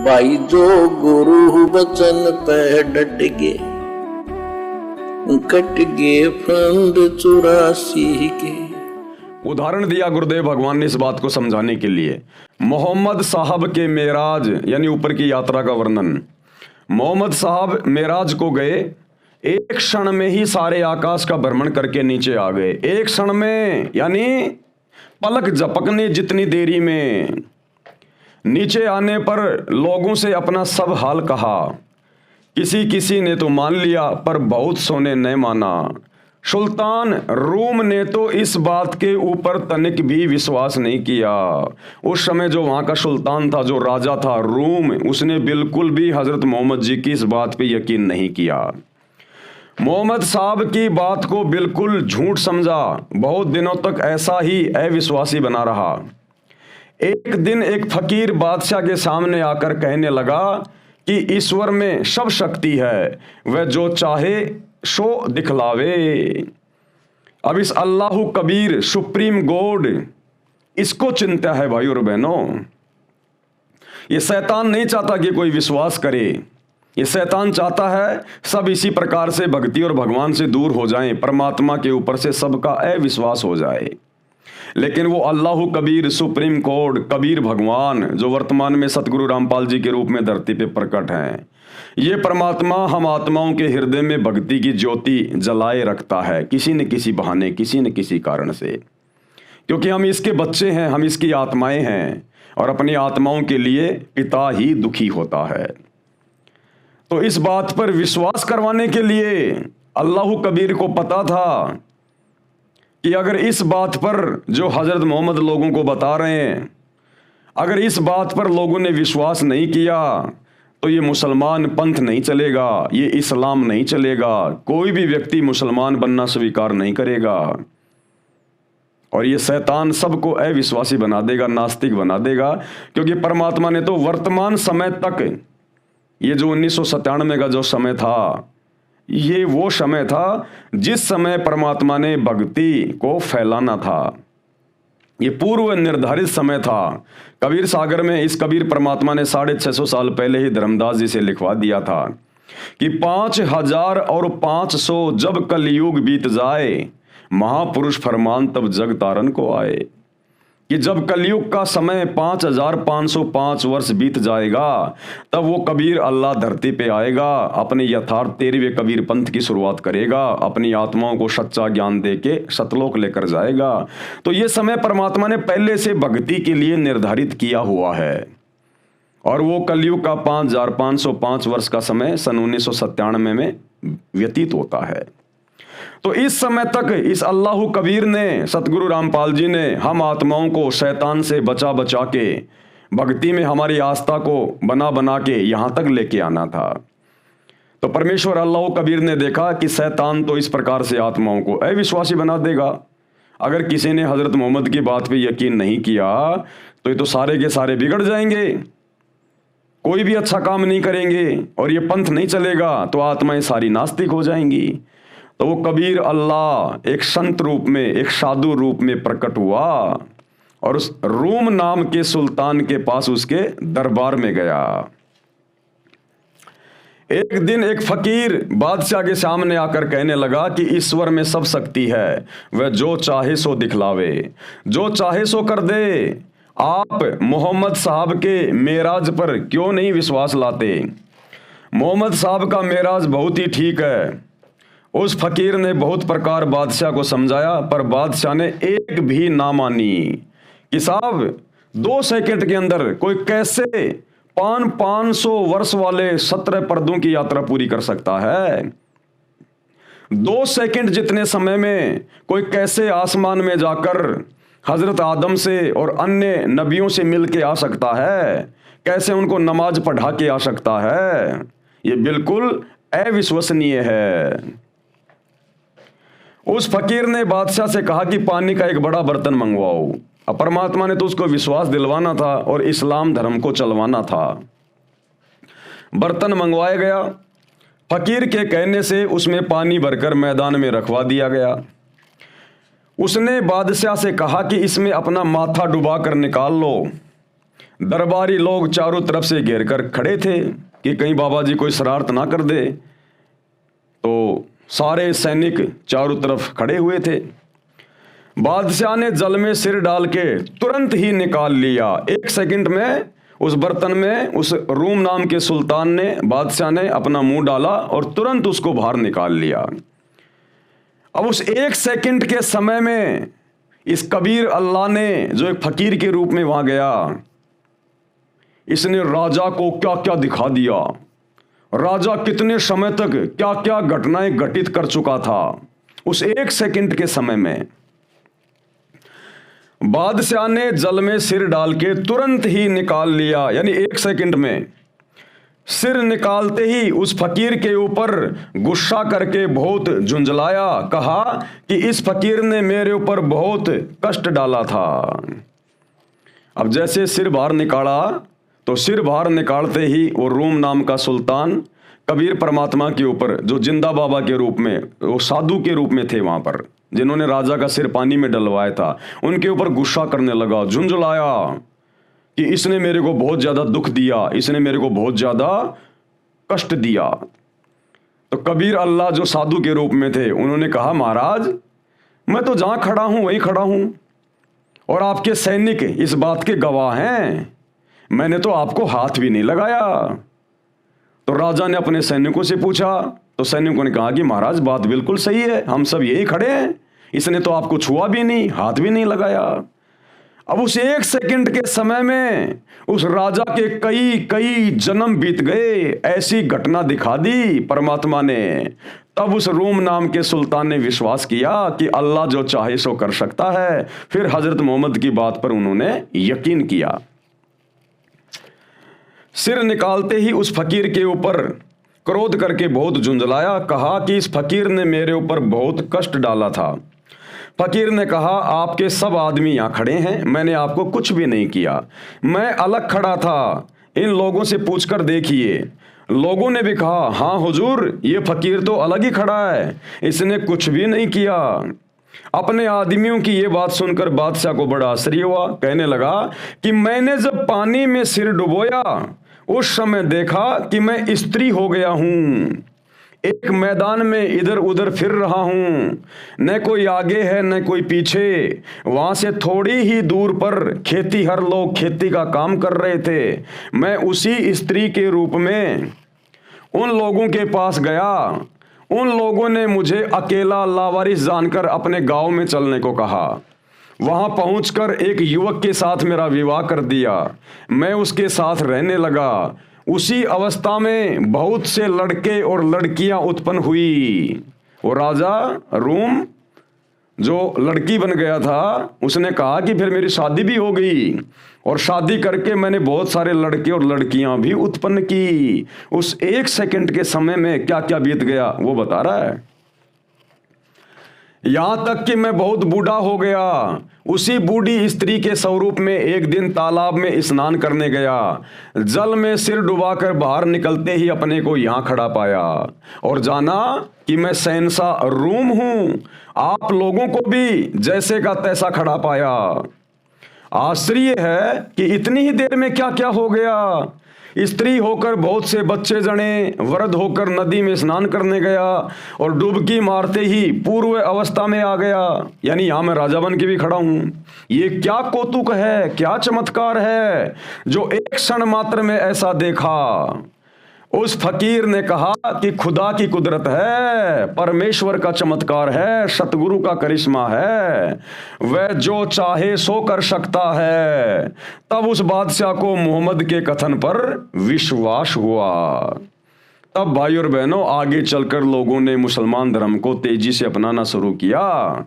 भाई जो गुरु वचन पे डट गे, कट गे फंद 84 के। उदाहरण दिया गुरुदेव भगवान ने इस बात को समझाने के लिए। मोहम्मद साहब के मेराज यानी ऊपर की यात्रा का वर्णन। मोहम्मद साहब मेराज को गए, एक क्षण में ही सारे आकाश का भ्रमण करके नीचे आ गए। एक क्षण में यानी पलक झपकने जितनी देरी में। नीचे आने पर लोगों से अपना सब हाल कहा। किसी किसी ने तो मान लिया पर बहुत सो ने नहीं माना। सुल्तान रूम ने तो इस बात के ऊपर तनिक भी विश्वास नहीं किया। उस समय जो वहां का सुल्तान था, जो राजा था रूम, उसने बिल्कुल भी हजरत मोहम्मद जी की इस बात पे यकीन नहीं किया। मोहम्मद साहब की बात को बिल्कुल झूठ समझा। बहुत दिनों तक ऐसा ही अविश्वासी बना रहा। एक दिन एक फकीर बादशाह के सामने आकर कहने लगा कि ईश्वर में सब शक्ति है, वह जो चाहे सो दिखलावे। अब इस अल्लाह कबीर सुप्रीम गॉड, इसको चिंता है भाई और बहनों। ये शैतान नहीं चाहता कि कोई विश्वास करे। ये शैतान चाहता है सब इसी प्रकार से भक्ति और भगवान से दूर हो जाएं, परमात्मा के ऊपर से सबका अविश्वास हो जाए। लेकिन वो अल्लाह कबीर सुप्रीम कोड कबीर भगवान, जो वर्तमान में सतगुरु रामपाल जी के रूप में धरती पे प्रकट हैं, ये परमात्मा हम आत्माओं के हृदय में भक्ति की ज्योति जलाए रखता है, किसी न किसी बहाने, किसी न किसी कारण से। क्योंकि हम इसके बच्चे हैं, हम इसकी आत्माएं हैं, और अपनी आत्माओं के लिए पिता ही दुखी होता है। तो इस बात पर विश्वास करवाने के लिए अल्लाह कबीर को पता था कि अगर इस बात पर जो हजरत मोहम्मद लोगों को बता रहे हैं, अगर इस बात पर लोगों ने विश्वास नहीं किया तो ये मुसलमान पंथ नहीं चलेगा, ये इस्लाम नहीं चलेगा। कोई भी व्यक्ति मुसलमान बनना स्वीकार नहीं करेगा, और ये शैतान सबको अविश्वासी बना देगा, नास्तिक बना देगा। क्योंकि परमात्मा ने तो वर्तमान समय तक, ये जो 1997 का जो समय था, ये वो समय था जिस समय परमात्मा ने भक्ति को फैलाना था। ये पूर्व निर्धारित समय था। कबीर सागर में इस कबीर परमात्मा ने 650 साल पहले ही धर्मदास जी से लिखवा दिया था कि 5500 जब कलयुग बीत जाए, महापुरुष फरमान तब जग तारन को आए। कि जब कलयुग का समय 5505 वर्ष बीत जाएगा, तब वो कबीर अल्लाह धरती पे आएगा, अपने यथार्थ 13वें कबीर पंथ की शुरुआत करेगा, अपनी आत्माओं को सच्चा ज्ञान देके सतलोक लेकर जाएगा। तो ये समय परमात्मा ने पहले से भक्ति के लिए निर्धारित किया हुआ है। और वो कलयुग का 5505 वर्ष का समय सन 1997 में व्यतीत होता है। तो इस समय तक इस अल्लाह कबीर ने, सतगुरु रामपाल जी ने हम आत्माओं को शैतान से बचा बचा के भक्ति में हमारी आस्था को बना बना के यहाँ तक लेके आना था। तो परमेश्वर अल्लाह कबीर ने देखा कि शैतान तो इस प्रकार से आत्माओं को अविश्वासी बना देगा। अगर किसी ने हजरत मोहम्मद की बात पे यकीन नहीं किया तो ये तो सारे के सारे बिगड़ जाएंगे, कोई भी अच्छा काम नहीं करेंगे, और ये पंथ नहीं चलेगा, तो आत्माएं सारी नास्तिक हो जाएंगी। तो वो कबीर अल्लाह एक संत रूप में, एक साधु रूप में प्रकट हुआ, और उस रूम नाम के सुल्तान के पास उसके दरबार में गया। एक दिन एक फकीर बादशाह के सामने आकर कहने लगा कि ईश्वर में सब शक्ति है, वह जो चाहे सो दिखलावे, जो चाहे सो कर दे। आप मोहम्मद साहब के मेराज पर क्यों नहीं विश्वास लाते? मोहम्मद साहब का मेराज बहुत ही ठीक है। उस फकीर ने बहुत प्रकार बादशाह को समझाया, पर बादशाह ने एक भी ना मानी। कि साहब 2 सेकंड के अंदर कोई कैसे 500 वर्ष वाले 17 पर्दों की यात्रा पूरी कर सकता है? 2 सेकंड जितने समय में कोई कैसे आसमान में जाकर हजरत आदम से और अन्य नबियों से मिल के आ सकता है? कैसे उनको नमाज पढ़ा के आ सकता है? ये बिल्कुल अविश्वसनीय है। उस फकीर ने बादशाह से कहा कि पानी का एक बड़ा बर्तन मंगवाओ। अब परमात्मा ने तो उसको विश्वास दिलवाना था और इस्लाम धर्म को चलवाना था। बर्तन मंगवाया गया। फकीर के कहने से उसमें पानी भरकर मैदान में रखवा दिया गया। उसने बादशाह से कहा कि इसमें अपना माथा डुबा कर निकाल लो। दरबारी लोग चारों तरफ से घेर कर खड़े थे कि कहीं बाबा जी कोई शरारत ना कर दे। तो सारे सैनिक चारों तरफ खड़े हुए थे। बादशाह ने जल में सिर डाल के तुरंत ही निकाल लिया। 1 सेकंड में उस बर्तन में उस रूम नाम के सुल्तान ने, बादशाह ने अपना मुंह डाला और तुरंत उसको बाहर निकाल लिया। अब उस 1 सेकंड के समय में इस कबीर अल्लाह ने, जो एक फकीर के रूप में वहां गया, इसने राजा को क्या क्या दिखा दिया। राजा कितने समय तक क्या क्या घटनाएं घटित कर चुका था उस 1 सेकंड के समय में। बादशाह ने जल में सिर डाल के तुरंत ही निकाल लिया, यानी 1 सेकंड में। सिर निकालते ही उस फकीर के ऊपर गुस्सा करके बहुत झुंझलाया, कहा कि इस फकीर ने मेरे ऊपर बहुत कष्ट डाला था। अब जैसे सिर बाहर निकाला तो सिर बाहर निकालते ही वो रूम नाम का सुल्तान कबीर परमात्मा के ऊपर, जो जिंदा बाबा के रूप में, वो साधु के रूप में थे वहां पर, जिन्होंने राजा का सिर पानी में डलवाया था, उनके ऊपर गुस्सा करने लगा, झुंझलाया कि इसने मेरे को बहुत ज्यादा दुख दिया, इसने मेरे को बहुत ज्यादा कष्ट दिया। तो कबीर अल्लाह जो साधु के रूप में थे, उन्होंने कहा, महाराज मैं तो जहां खड़ा हूं वहीं खड़ा हूं और आपके सैनिक इस बात के गवाह हैं, मैंने तो आपको हाथ भी नहीं लगाया। तो राजा ने अपने सैनिकों से पूछा, तो सैनिकों ने कहा कि महाराज बात बिल्कुल सही है, हम सब यही खड़े हैं, इसने तो आपको छुआ भी नहीं, हाथ भी नहीं लगाया। अब उस 1 सेकंड के समय में उस राजा के कई कई जन्म बीत गए, ऐसी घटना दिखा दी परमात्मा ने। तब उस रूम नाम के सुल्तान ने विश्वास किया कि अल्लाह जो चाहे सो कर सकता है। फिर हजरत मोहम्मद की बात पर उन्होंने यकीन किया। सिर निकालते ही उस फकीर के ऊपर क्रोध करके बहुत झुंझलाया, कहा कि इस फकीर ने मेरे ऊपर बहुत कष्ट डाला था। फकीर ने कहा, आपके सब आदमी यहाँ खड़े हैं, मैंने आपको कुछ भी नहीं किया, मैं अलग खड़ा था, इन लोगों से पूछकर देखिए। लोगों ने भी कहा, हाँ हुजूर, ये फकीर तो अलग ही खड़ा है, इसने कुछ भी नहीं किया। अपने आदमियों की ये बात सुनकर बादशाह को बड़ा आश्चर्य हुआ। कहने लगा कि मैंने जब पानी में सिर डुबोया उस समय देखा कि मैं स्त्री हो गया हूं, एक मैदान में इधर उधर फिर रहा हूं, न कोई आगे है न कोई पीछे। वहां से थोड़ी ही दूर पर खेतीहर लोग खेती का काम कर रहे थे, मैं उसी स्त्री के रूप में उन लोगों के पास गया। उन लोगों ने मुझे अकेला लावारिस जानकर अपने गांव में चलने को कहा। वहां पहुंचकर एक युवक के साथ मेरा विवाह कर दिया, मैं उसके साथ रहने लगा। उसी अवस्था में बहुत से लड़के और लड़कियां उत्पन्न हुई। वो राजा रूम जो लड़की बन गया था, उसने कहा कि फिर मेरी शादी भी हो गई और शादी करके मैंने बहुत सारे लड़के और लड़कियां भी उत्पन्न की। उस 1 सेकंड के समय में क्या क्या बीत गया वो बता रहा है। यहां तक कि मैं बहुत बूढ़ा हो गया। उसी बूढ़ी स्त्री के स्वरूप में एक दिन तालाब में स्नान करने गया, जल में सिर डुबाकर बाहर निकलते ही अपने को यहां खड़ा पाया और जाना कि मैं शहंशाह रूम हूं। आप लोगों को भी जैसे का तैसा खड़ा पाया। आश्चर्य है कि इतनी ही देर में क्या क्या हो गया। स्त्री होकर बहुत से बच्चे जने, वृद्ध होकर नदी में स्नान करने गया और डुबकी मारते ही पूर्व अवस्था में आ गया, यानी यहां मैं राजा बन के भी खड़ा हूं। ये क्या कौतुक है, क्या चमत्कार है जो एक क्षण मात्र में ऐसा देखा। उस फकीर ने कहा कि खुदा की कुदरत है, परमेश्वर का चमत्कार है, सतगुरु का करिश्मा है, वह जो चाहे सो कर सकता है। तब उस बादशाह को मोहम्मद के कथन पर विश्वास हुआ। तब भाई और बहनों, आगे चलकर लोगों ने मुसलमान धर्म को तेजी से अपनाना शुरू किया।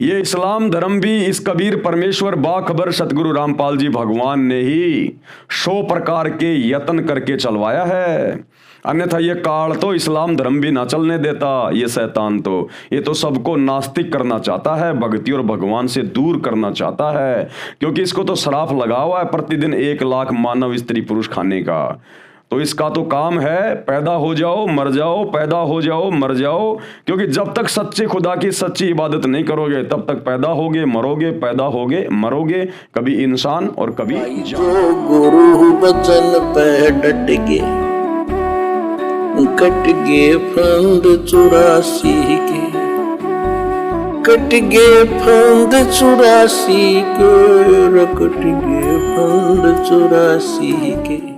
ये इस्लाम धर्म भी इस कबीर परमेश्वर बाखबर सतगुरु रामपाल जी भगवान ने ही 100 प्रकार के यत्न करके चलवाया है। अन्यथा ये काल तो इस्लाम धर्म भी ना चलने देता। ये शैतान तो ये तो सबको नास्तिक करना चाहता है, भक्ति और भगवान से दूर करना चाहता है, क्योंकि इसको तो श्राप लगा हुआ है प्रतिदिन 1 लाख मानव स्त्री पुरुष खाने का। तो इसका तो काम है पैदा हो जाओ मर जाओ, पैदा हो जाओ मर जाओ, क्योंकि जब तक सच्चे खुदा की सच्ची इबादत नहीं करोगे तब तक पैदा होगे मरोगे, पैदा होगे मरोगे, कभी इंसान और कभी जो गुरु बचन पे डट गए, कट गए फंद 84 के, कट गए फंद 84 के, कट गए फंद 84 के।